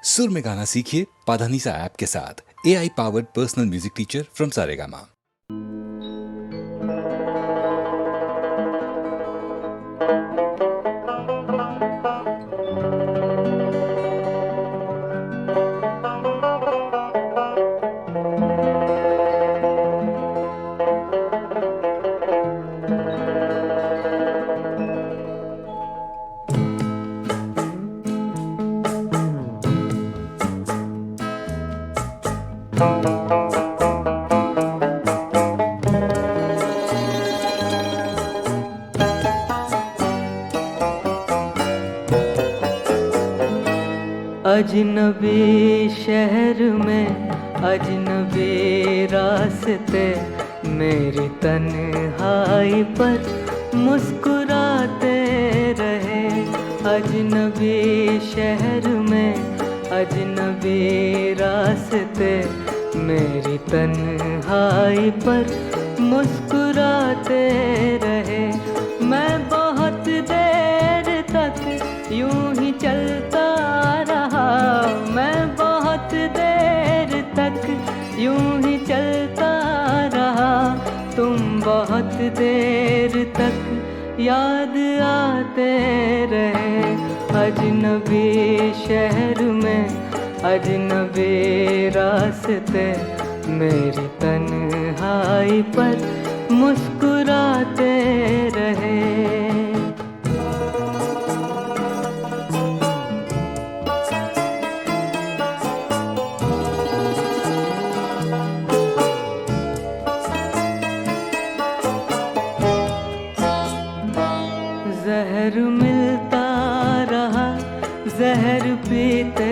सुर में गाना सीखिए पाधानीसा ऐप के साथ। AI powered personal music teacher from Saregama. अजनबी शहर में अजनबी रास्ते मेरी तन्हाई पर मुस्कुराते रहे। अजनबी शहर में अजनबी रास्ते मेरी तन्हाई पर मुस्कुराते रहे। मैं बहुत देर तक यूं ही चलता रहा, मैं बहुत देर तक यूं ही चलता रहा। तुम बहुत देर तक याद आते रहे। अजनबी शहर में अजनबी रास्ते मेरी तन्हाई पर मुस्कुराते रहे। जहर मिलता रहा, जहर पीते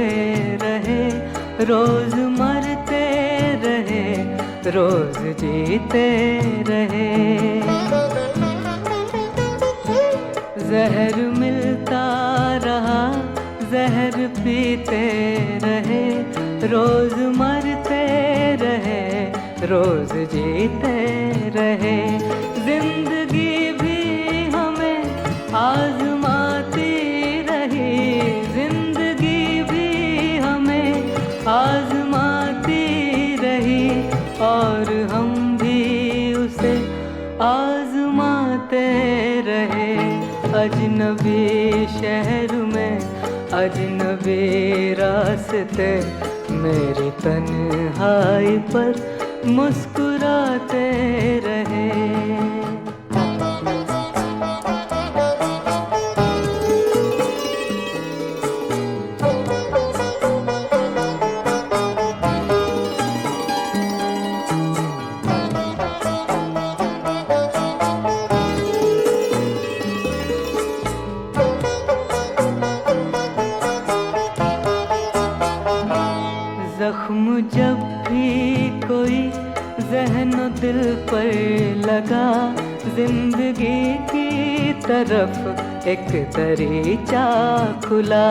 रहे, रोज मरते रहे, रोज जीते रहे। जहर मिलता रहा, जहर पीते रहे, रोज मरते रहे, रोज जीते रहे। जिंदगी भी हमें आजमाती रही, जिंदगी भी हमें आजमाती रही, और हम भी उसे आजमाते रहे। अजनबी शहर में अजनबी रास्ते मेरी तन्हाई पर मुस्कुराते रहे। जख्म जब भी कोई ज़हन दिल पर लगा, जिंदगी की तरफ एक दरीचा खुला।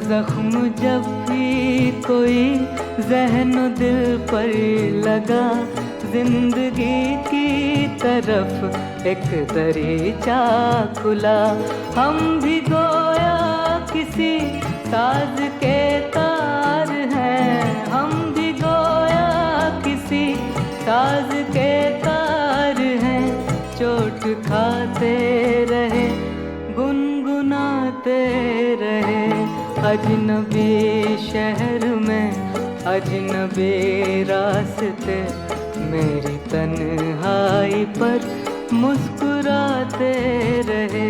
जख्म जब भी कोई ज़हन दिल पर लगा, जिंदगी की तरफ एक दरीचा खुला। हम भी गोया किसी साज के तार हैं, हम भी गोया किसी साज के तार हैं। चोट खाते रहे, गुनगुनाते रहे। अजनबी शहर में अजनबी रास्ते मेरी तन्हाई पर मुस्कुराते रहे।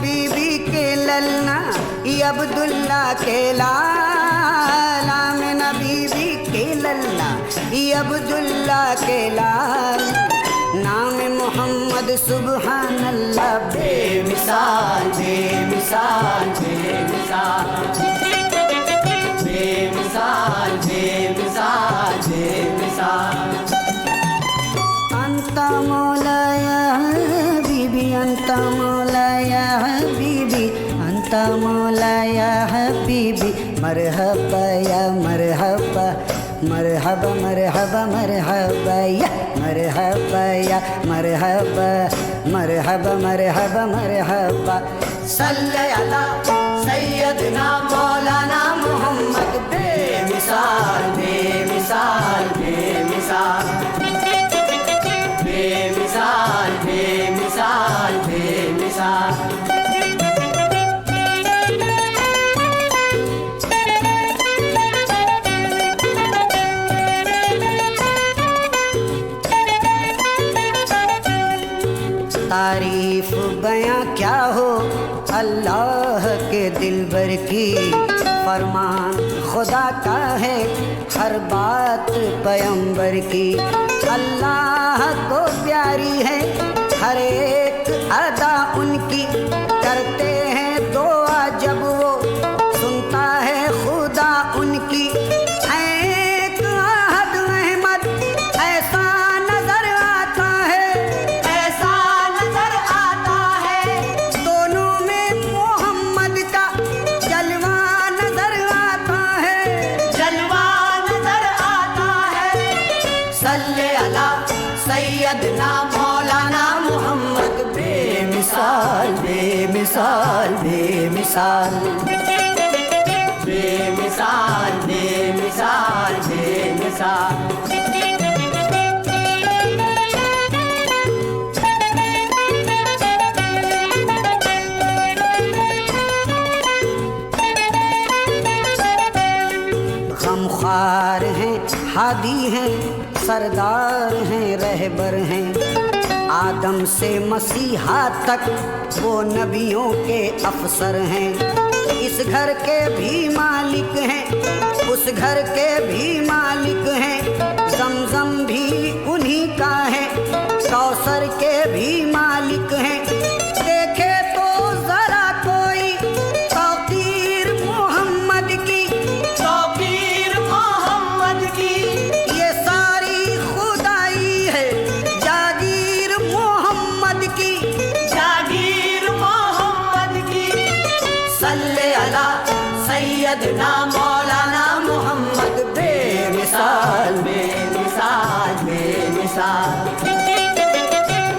बीबी के ललना ये अब्दुल्ला के लाल, आमिना बीबी के ललना ये अब्दुल्ला के लाल। नाम मोहम्मद सुबहान अल्लाह बेमिसाल बेमिसाल बेमिसाल बेमिसाल बेमिसाल बेमिसाल। अंता मौलाया हबीबी अंता मौलाया हबीबी अंता मौलाया हबीबी मरहबा या मरहबा मरहबा मरहबा मरहबा या मरहबा या मरहबा मरहबा मरहबा मरहबा। सल्ले अला सैयदना मौलाना मोहम्मद बेमिसाल बेमिसाल बेमिसाल बेमिसाल बेमिसाल बेमिसाल। तारीफ बयां क्या हो अल्लाह के दिलबर की, फरमान खुदा का है हर बात पैगंबर की। अल्लाह को प्यारी है हर एक अदा उनकी, करते हैं दुआ जब वो सुनता है खुदा उनकी। एक अहद अहमद ऐसा नजर आता है, ऐसा नजर आता है, दोनों में मोहम्मद का जलवा नजर आता है, जलवा नजर आता है। सल्ले अला सैयदना मौलाना मोहम्मद बेमिसाल बेमिसाल बेमिसाल बेमिसाल बेमिसाल बेमिसाल। गमख्वार हैं हादी हैं सरदार हैं रहबर हैं, आदम से मसीहा तक वो नबियों के अफसर हैं। इस घर के भी मालिक हैं उस घर के भी मालिक हैं, जमजम भी उन्हीं का है कौसर के भी मालिक हैं। देखे तो जरा कोई तौकीर मोहम्मद की, तौकीर मोहम्मद की, ये सारी खुदाई है जागीर मोहम्मद की, जागीर मोहम्मद की। सल्ले अला सैयदना मौलाना मोहम्मद बेमिसाल बेमिसाल बेमिसाल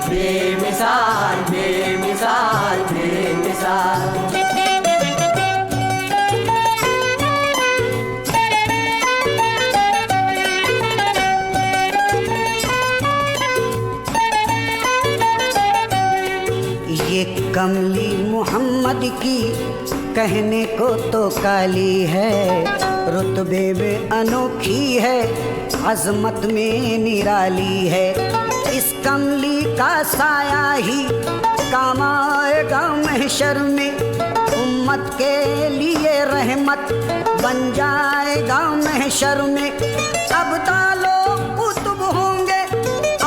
बेमिसाल बेमिसाल बेमिसाल। ये कमली मोहम्मद की कहने को तो काली है, रुतबे में अनोखी है अजमत में निराली है। इस कमली का साया ही काम आएगा महशर में, उम्मत के लिए रहमत बन जाएगा महशर में। अब तालो कुतुब होंगे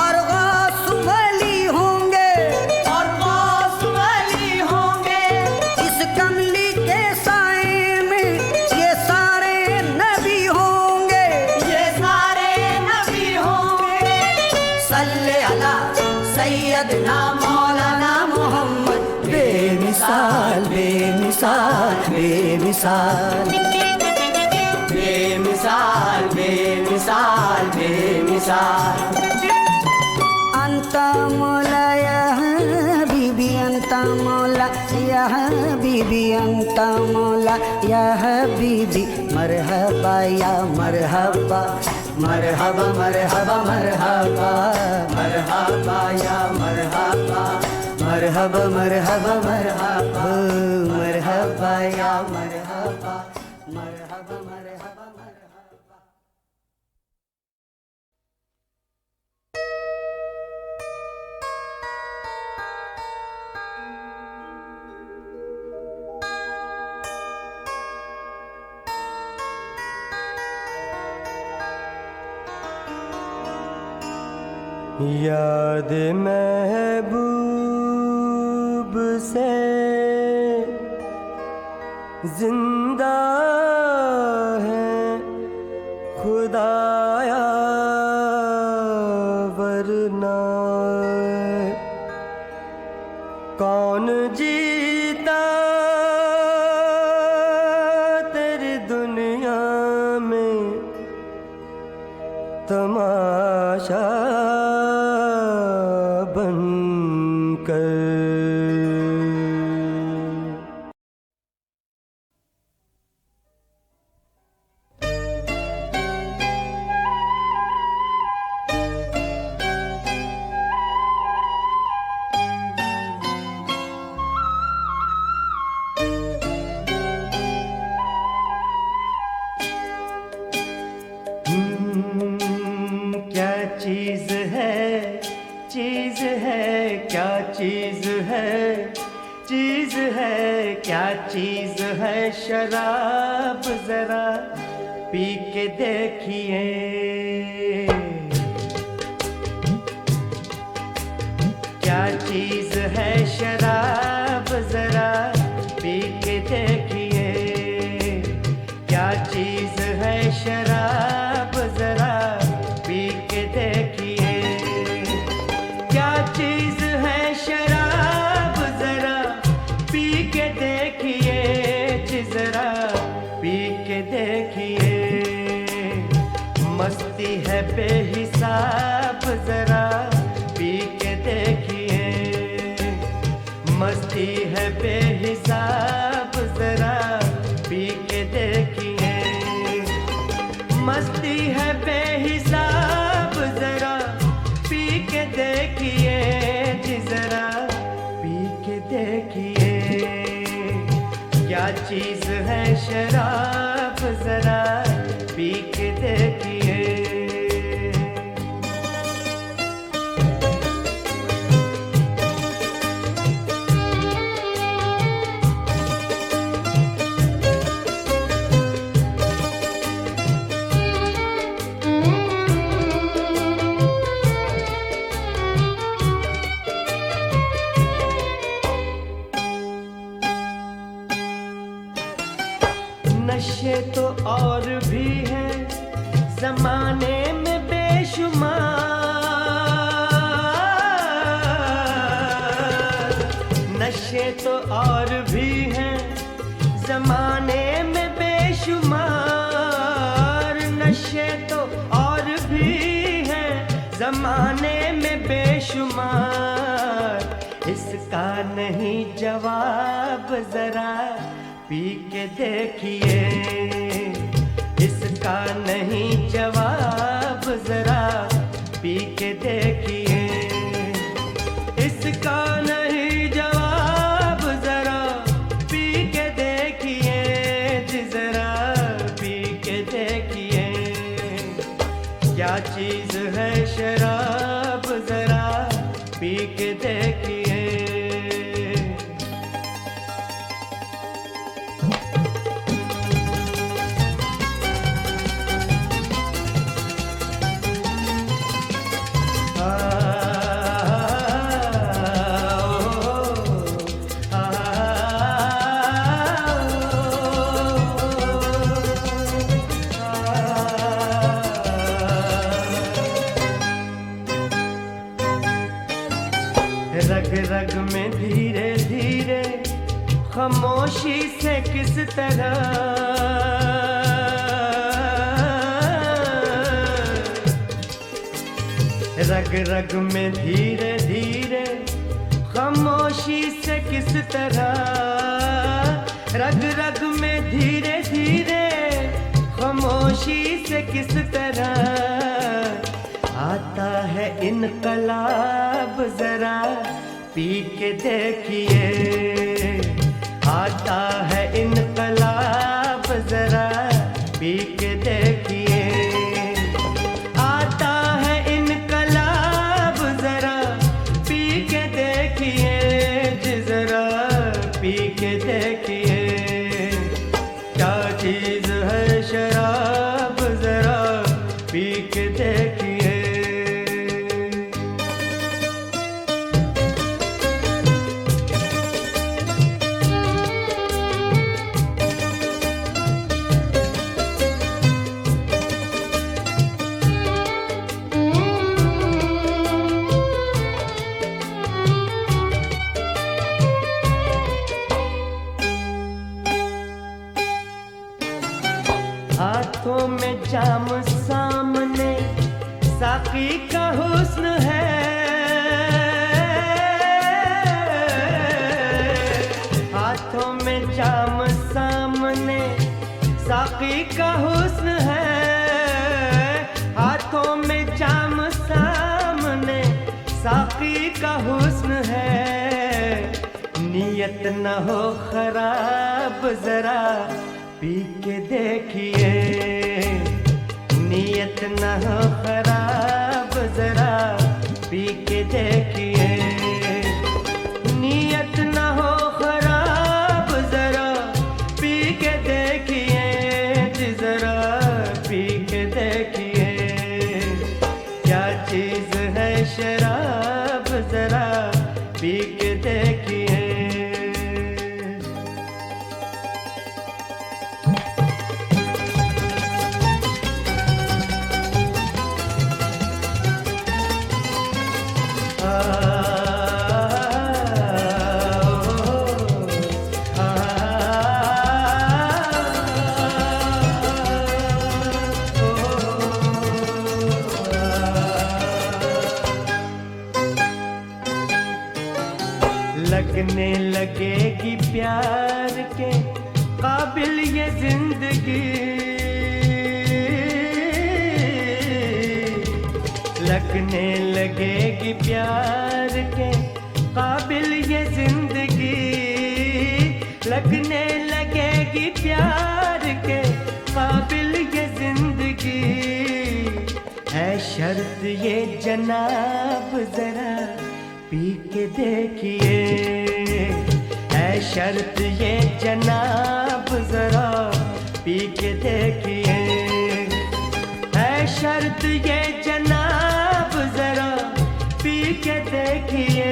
और गौस वली होंगे, और गौस वली होंगे। इस कमली के साए में ये सारे नबी होंगे, ये सारे नबी होंगे। सल्ले अला सैयदना मौलाना मोहम्मद बेमिसाल बेमिसाल बेमिसाल बेमिसाल बेमिसाल बेमिसाल। अंता मौला या हबीबी अंता मौला या हबीबी अंता मौला या हबीबी मरहबा या मरहबा मरहबा मरहबा मरहबा मरहबा या मरहबा मरहबा मरहबा मरहबा मरहबा या मरहबा मरहबा मरहबा मरहबा। याद महबूब से जिंदा है खुदाया, वरना कौन जीता तेरी दुनिया में तमाशा बनकर। क्या चीज है, चीज है, क्या चीज है, चीज है, क्या चीज है शराब जरा पी के देखिए। क्या चीज है शराब जरा पी के देखिए। क्या चीज है शराब जरा पी के देखिए। क्या चीज है शराब जरा पी के देखिए, जरा पी के देखिए। मस्ती है बेहिसाब जरा पी के देखिए। मस्ती है बेहिसाब जरा पी के देखिए। मस्ती है बेहिसाब जरा पी के देखिए, जरा पी के देखिए। क्या चीज है शराब जरा पी के देखिए। नशे तो और भी हैं जमाने में बेशुमार। नशे तो और भी हैं जमाने में बेशुमार। नशे तो और भी हैं जमाने में बेशुमार। इसका नहीं जवाब जरा पी के देखिए। इसका नहीं जवाब जरा पी के देखिए। इसका नहीं जवाब जरा पी के देखिए, जरा पी के देखिए। क्या चीज है शराब जरा पी के देखिए। रग रग में धीरे धीरे खामोशी से किस तरह रग रग में धीरे धीरे खामोशी से किस तरह। रग रग में धीरे धीरे खामोशी से किस तरह आता है इनकलाब जरा पी के देखिए। आता है इनकलाब जरा पी के देखिए। आता है इनकलाब जरा पी के देखिए, जरा पी के देखिए। क्या चीज है शराब जरा पी के देखिए। हाथों में जाम सामने साकी का हुस्न है, हाथों में जाम सामने साकी का हुस्न है, हाथों में जाम सामने साकी का हुस्न है। नियत न हो खराब जरा पी के देखिए, नियत न हो खराब जरा पी के देखिए, नियत न हो खराब जरा पी के देखिए, जरा पी के देखिए, क्या चीज है शराब जरा पी के देखिए। लगने लगेगी प्यार के काबिल ये जिंदगी, लगने लगेगी प्यार के काबिल ये जिंदगी, लगने लगेगी प्यार के काबिल ये जिंदगी। है शर्त ये जनाब जरा पी के देखिए, है शर्त ये जनाब जरा पी के देखिए, है शर्त ये जनाब जरा पी के देखिए,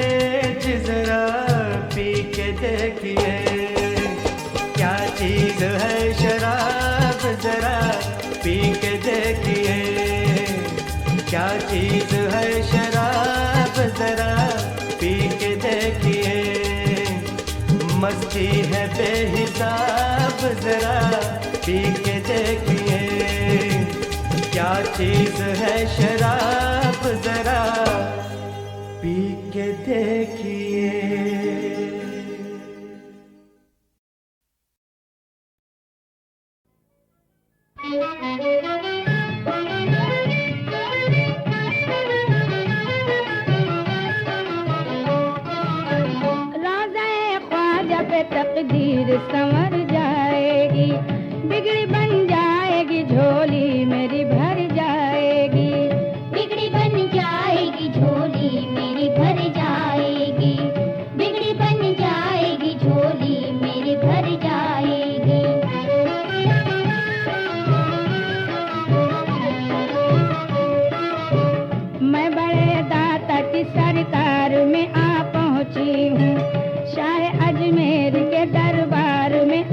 जरा पी के देखिए, क्या चीज है शराब जरा पी के देखिए, क्या चीज है शराब जरा पी के देखिए, मस्ती है बेहिसाब जरा पी के देखिए, क्या चीज है शराब जरा पी के देखिए। तकदीर संवर जाएगी, बिगड़ी बन जाएगी झोली मेरी भर जाएगी, बिगड़ी बन जाएगी झोली मेरी भर जाएगी, बिगड़ी बन जाएगी झोली मेरी भर जाएगी। मैं बड़े दाता की सरकार में आ पहुंची हूँ, शाह अजमेर के दरबार में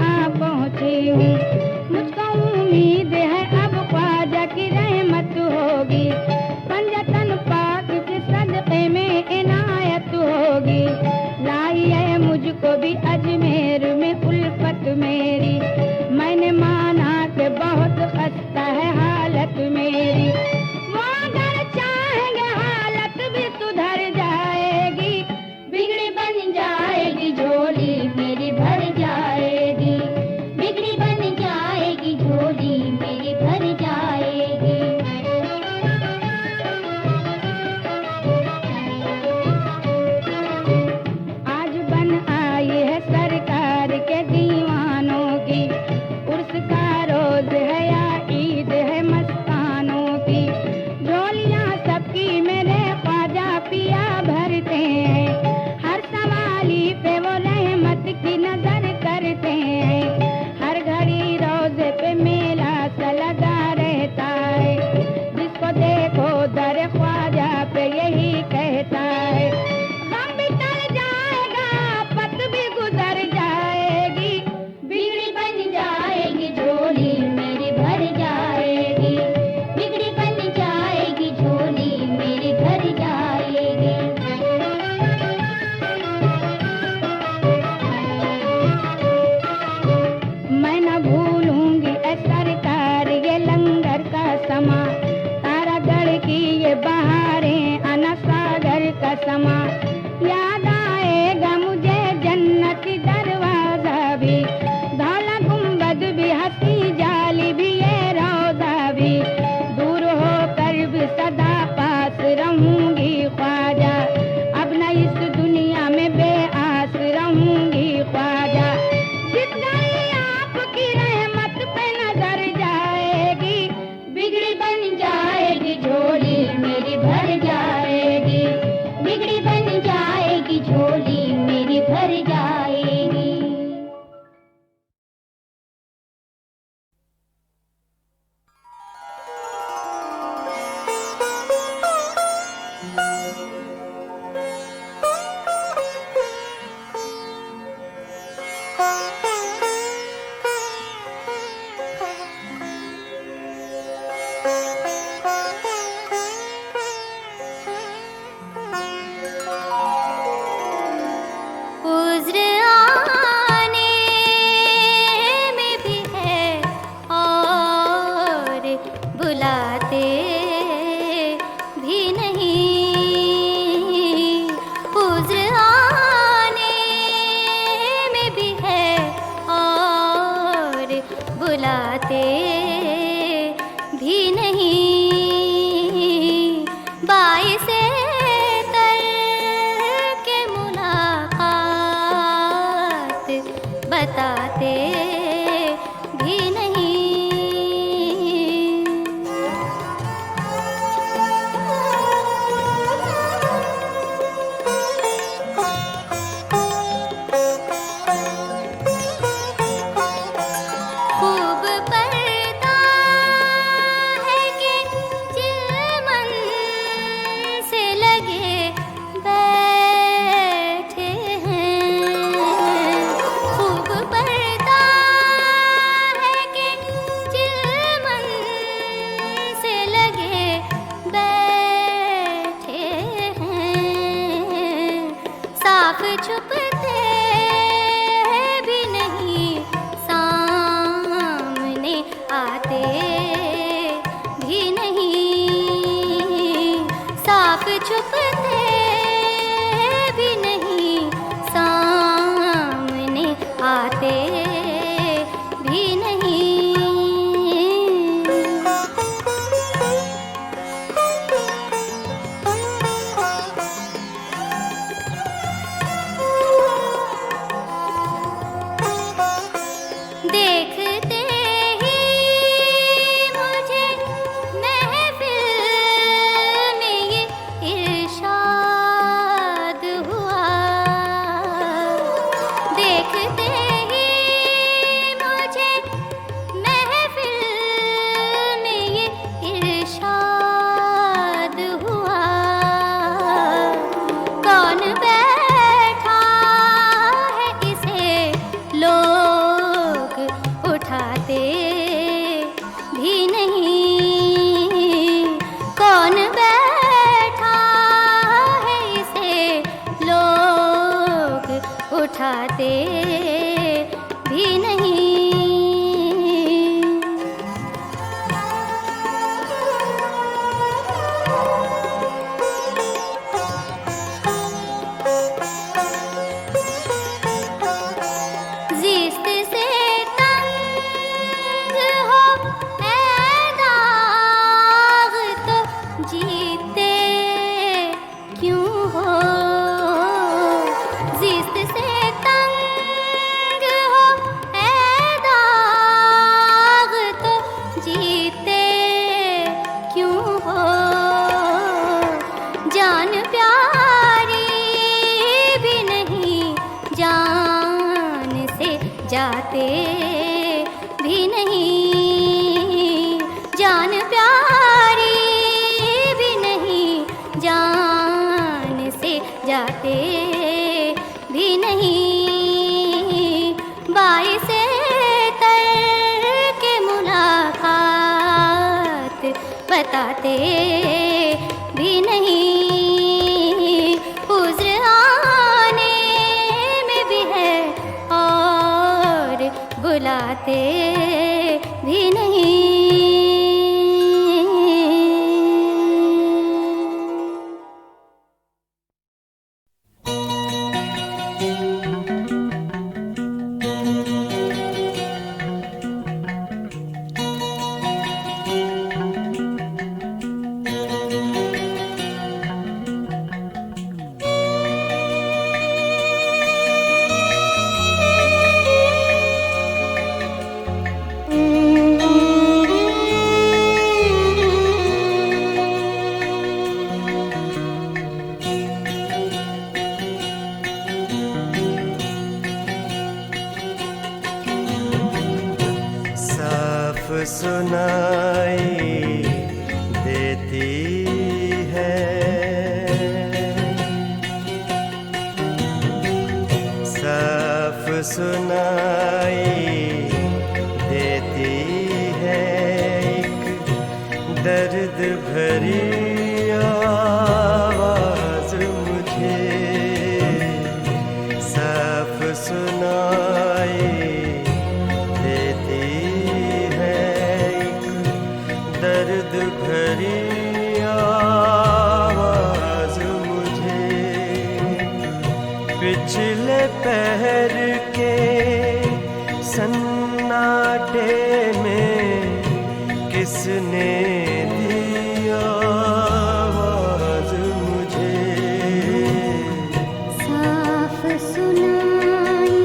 बताते भी नहीं। खूब पर्दा है कि चिलमन से लगे बैठे हैं। खूब पर्दा है कि चिलमन से लगे बैठे हैं। साफ छुपते भी नहीं, सामने आते भी नहीं। साफ छुपते भी नहीं, सामने आते भी नहीं। देखते ही मुझे महफिल में ये इरशाद हुआ। देखते ही मुझे महफिल में ये इरशाद हुआ। कौन बैठा है इसे लोग उठाते भी नहीं। कौन बैठा है इसे लोग उठाते भी नहीं। ज़िस्त से तंग हो ऐ दाग तो जीते क्यों हो। ज़िस्त से तंग हो ऐ दाग तो जीते क्यों हो। जान प्यारी भी नहीं, जान से जाते भी नहीं। जान प्यारी भी नहीं, जान से जाते भी नहीं। बाइसे तरके मुलाकात बताते भी नहीं। उज़्र आने में भी है और बुलाते भी नहीं। साफ सुनाई देती है, साफ सुनाई देती है एक दर्द भरी आवाज मुझे। साफ सुनाई देती है एक दर्द भरी आवाज मुझे। पिछले पहर के सन्नाटे में किसने दी आवाज मुझे। साफ सुनाई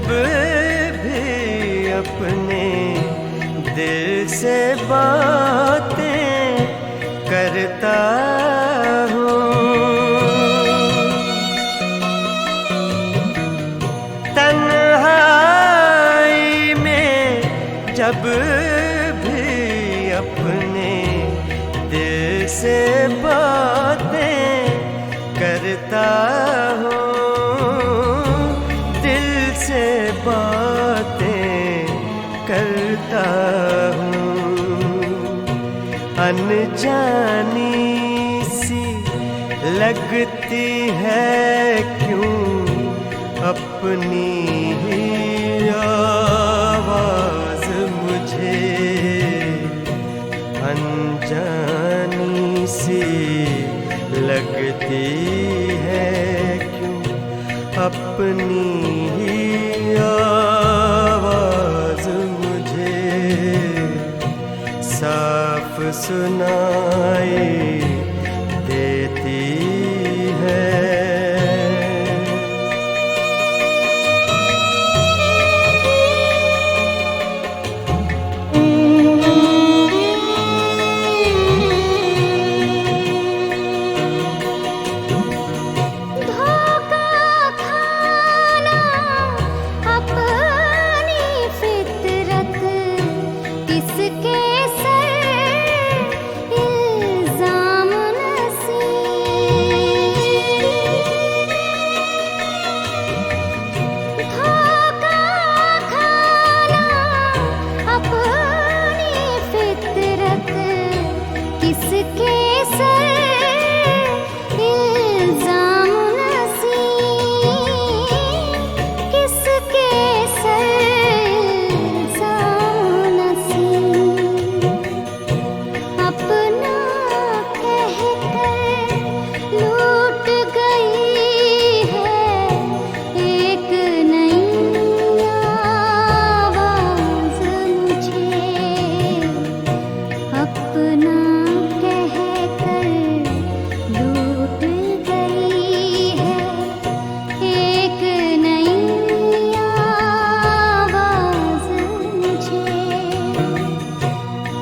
जब भी अपने दिल से बातें करता हूँ, तन्हाई में जब भी अपने दिल से बातें करता हूँ, दिल से बातें करता हूँ। अनजानी सी लगती है क्यों अपनी ही आवाज़ मुझे, अनजानी सी लगती है क्यों अपनी ही आवाज़ मुझे, साफ सुनाई देती है।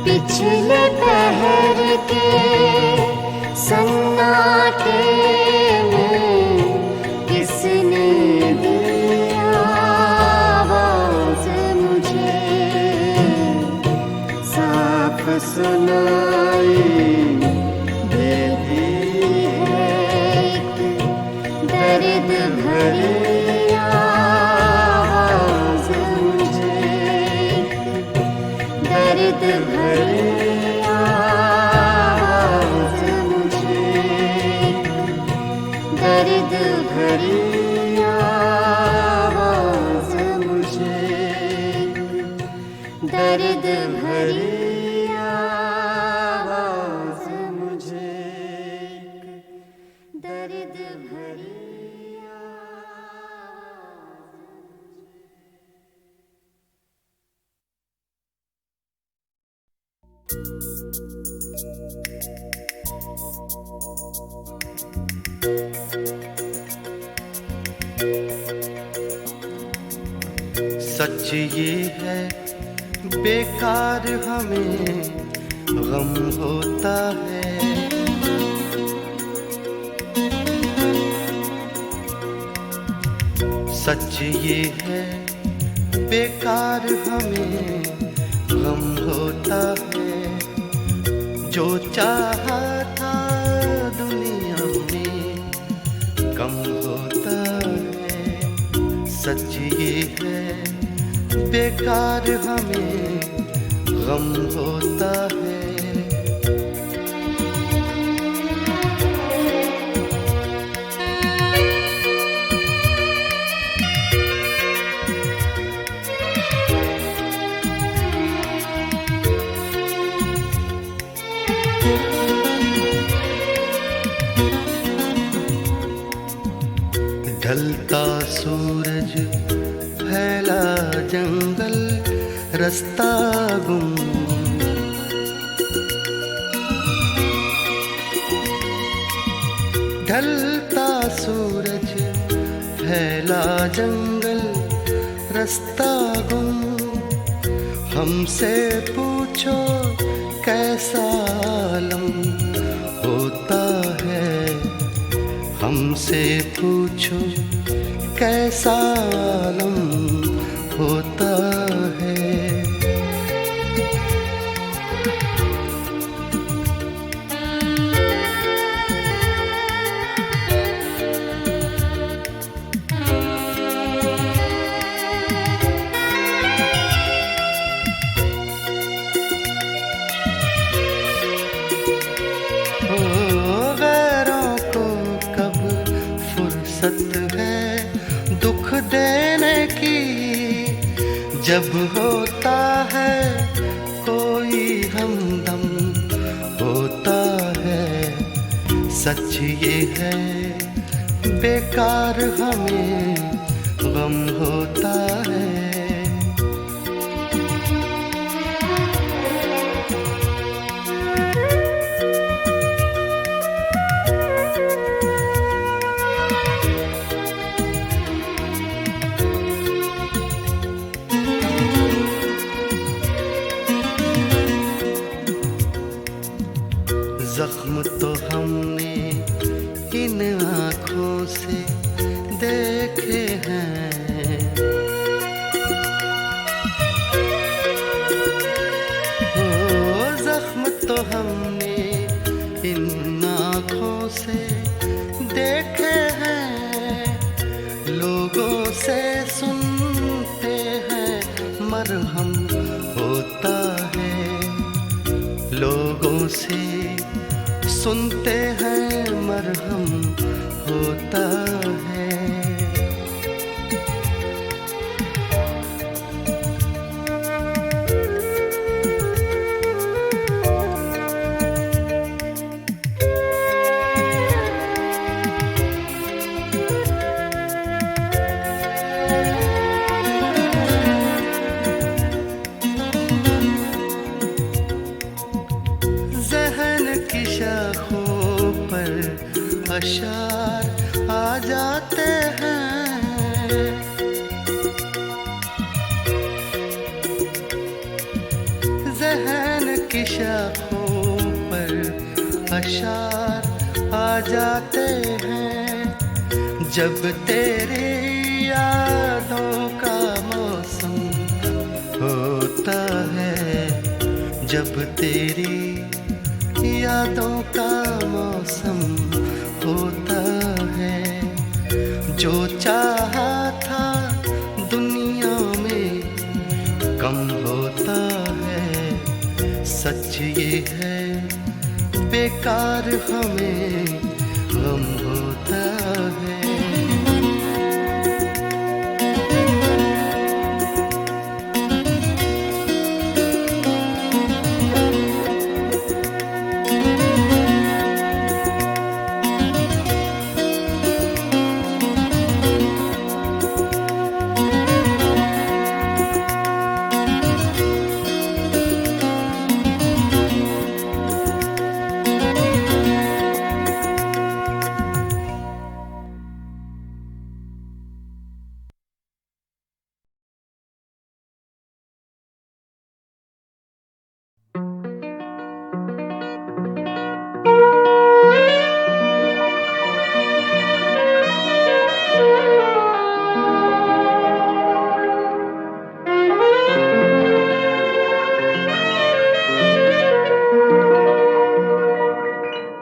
पिछले पहर के सन्नाटे में किसने दी आवाज़ मुझे, साफ सुनाई देती है एक दर्द भरी आवाज़ मुझे, दर्द भरी आवाज़ मुझे, दर्द भरी आवाज़ मुझे, दर्द भरी आवाज़ मुझे, दर्द भरी सच ये है बेकार हमें गम होता है, सच ये है बेकार हमें गम होता है, जो चाहा था दुनिया में कम होता है, सच ये है बेकार हमें गम होता है। ढलता सूरज फैला जंगल रास्ता गुम, ढलता सूरज फैला जंगल रास्ता गुम, हमसे पूछो कैसा आलम होता है, हमसे पूछो कैसा आलम होता है। गैरों को कब फुर्सत है दुख देने की, जब होता है कोई हमदम होता है। सच ये है बेकार हमें गम होता है। जख्म तो हमने इन आँखों से देखे हैं, ओ जख्म तो हमने इन आँखों से देखे हैं। लोगों से सुनते हैं मरहम होता है, लोगों से सुनते हैं मरहम होता है। अशार आ जाते हैं, ज़हन की शाखों पर अशार आ जाते हैं। जब तेरी यादों का मौसम होता है, जब तेरी यादों का मौसम होता है। जो चाहा था दुनिया में कम होता है। सच ये है बेकार हमें गम होता है।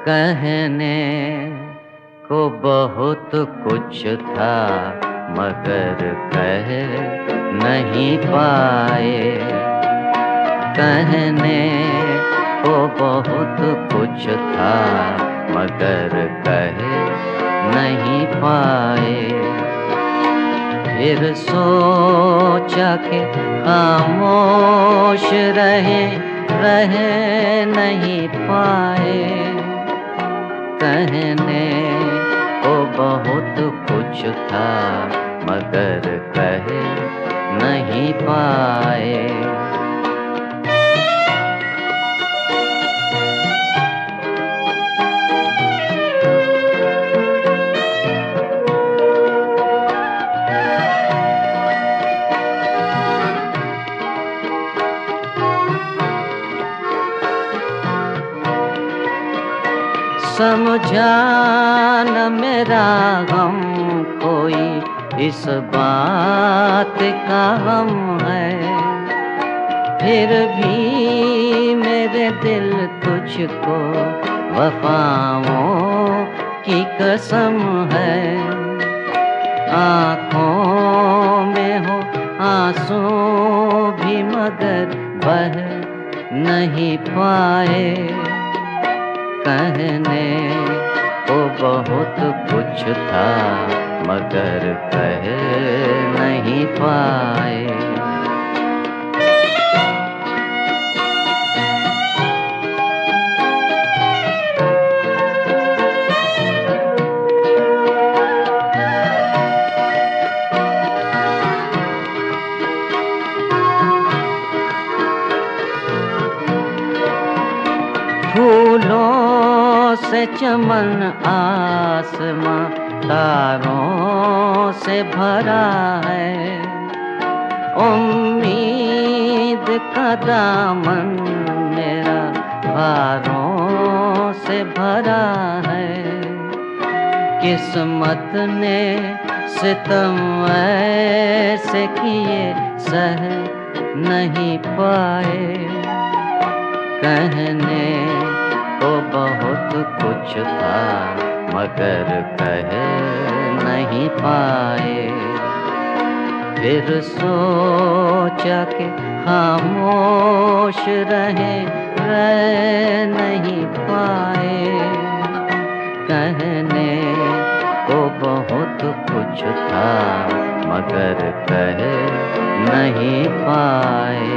कहने को बहुत कुछ था मगर कह नहीं पाए। कहने को बहुत कुछ था मगर कह नहीं पाए। फिर सोचा कि खामोश रह नहीं पाए। कहने को बहुत कुछ था मगर कह नहीं पाए। समझा न मेरा गम कोई इस बात का गम है, फिर भी मेरे दिल तुझको वफाओं की कसम है। आँखों में हो आंसू भी मगर बह नहीं पाए, कहने को बहुत कुछ था मगर कह नहीं पाए। फूलों से चमन आसमां तारों से भरा है, उम्मीद का दामन मेरा भारों से भरा है। किस्मत ने सितम ऐसे किए सह नहीं पाए, कहने को बहुत कुछ था मगर कह नहीं पाए। फिर सोचा कि खामोश रह नहीं पाए, कहने को बहुत कुछ था मगर कह नहीं पाए।